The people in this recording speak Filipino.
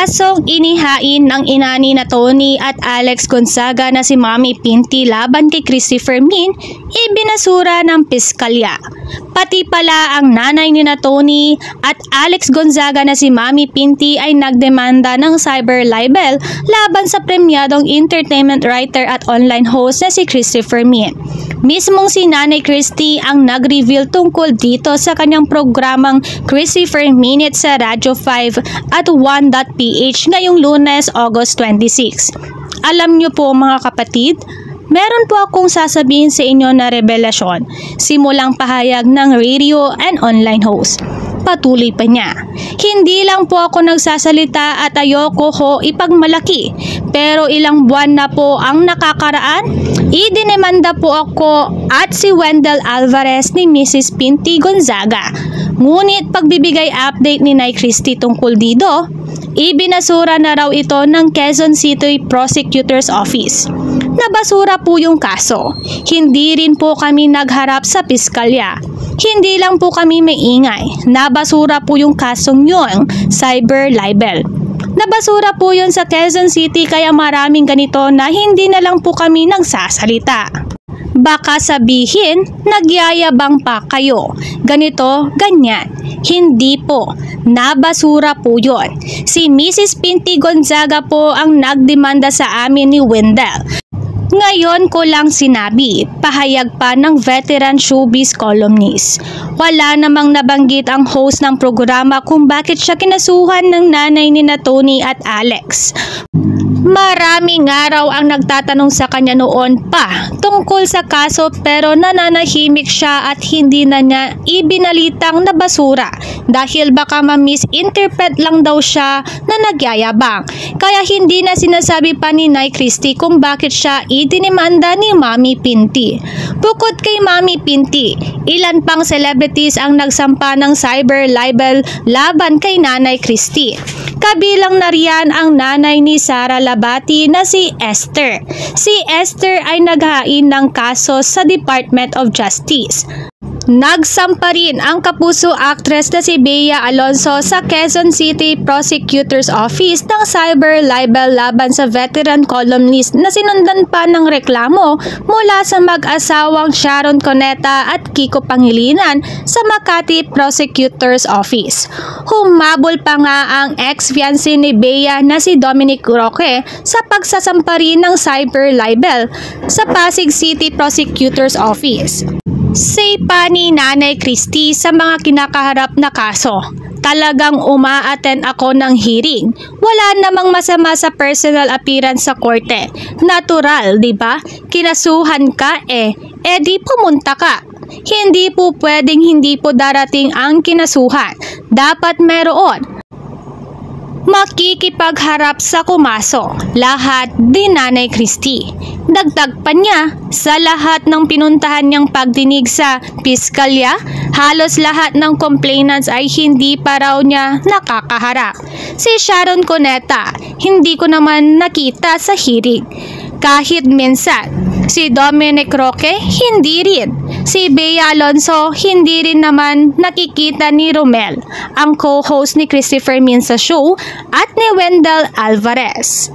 Kasong inihain ng ina ni Tony at Alex Gonzaga na si Mami Pinti laban kay Christopher Min, ibinasura ng piskalya. Pati pala ang nanay ni Tony at Alex Gonzaga na si Mami Pinti ay nagdemanda ng cyber libel laban sa premyadong entertainment writer at online host na si Christopher Min. Mismong si Nanay Christy ang nag-reveal tungkol dito sa kanyang programang Christopher Minutes sa Radyo 5 at 1.ph ngayong Lunes, August 26. Alam niyo po mga kapatid, meron po akong sasabihin sa inyo na revelasyon, simulang pahayag ng radio and online host. Patuloy pa niya, hindi lang po ako nagsasalita at ayoko ho ipagmalaki, pero ilang buwan na po ang nakakaraan, idinemanda po ako at si Wendell Alvarez ni Mrs. Pinti Gonzaga. Ngunit pagbibigay update ni Nay Christy tungkol dito, ibinasura na raw ito ng Quezon City Prosecutor's Office. Nabasura po yung kaso. Hindi rin po kami nagharap sa piskalya. Hindi lang po kami maingay. Nabasura po yung kasong yun, cyber libel. Nabasura po yun sa Quezon City kaya maraming ganito na hindi na lang po kami nagsasalita. Baka sabihin, nagyayabang pa kayo. Ganito, ganyan. Hindi po. Nabasura po yun. Si Mrs. Pinti Gonzaga po ang nagdemanda sa amin ni Wendell. Ngayon ko lang sinabi, pahayag pa ng veteran showbiz columnist. Wala namang nabanggit ang host ng programa kung bakit siya kinasuhan ng nanay ni Tony at Alex. Maraming araw ang nagtatanong sa kanya noon pa tungkol sa kaso pero nananahimik siya at hindi na niya ibinalitang nabasura dahil baka ma-misinterpret lang daw siya na nagyayabang. Kaya hindi na sinasabi pa ni Nay Christy kung bakit siya idinimanda ni Mami Pinti. Bukod kay Mami Pinti, ilan pang celebrities ang nagsampa ng cyber libel laban kay Nanay Christy. Kabilang na riyan ang nanay ni Sara Labati na si Esther. Si Esther ay naghain ng kaso sa Department of Justice. Nagsampa rin ang kapuso actress na si Bea Alonzo sa Quezon City Prosecutor's Office ng cyber libel laban sa veteran columnist na sinundan pa ng reklamo mula sa mag-asawang Sharon Cuneta at Kiko Pangilinan sa Makati Prosecutor's Office. Humabol pa nga ang ex-fiancé ni Bea na si Dominic Roque sa pagsasampa rin ng cyber libel sa Pasig City Prosecutor's Office. Say pa ni Nanay Christy sa mga kinakaharap na kaso, talagang uma-attend ako ng hearing. Wala namang masama sa personal appearance sa korte. Natural, di ba? Kinasuhan ka di pumunta ka. Hindi po pwedeng hindi po darating ang kinasuhan. Dapat meron. Makikipagharap sa kumaso, lahat din Nanay Christy. Dagdag pa niya, sa lahat ng pinuntahan niyang pagdinig sa piskalya, halos lahat ng complainants ay hindi pa raw niya nakakaharap. Si Sharon Cuneta, hindi ko naman nakita sa hearing. Kahit minsan. Si Dominic Roque, hindi rin. Si Bea Alonzo, hindi rin naman nakikita ni Romel, ang co-host ni Christopher Min sa show, at ni Wendell Alvarez.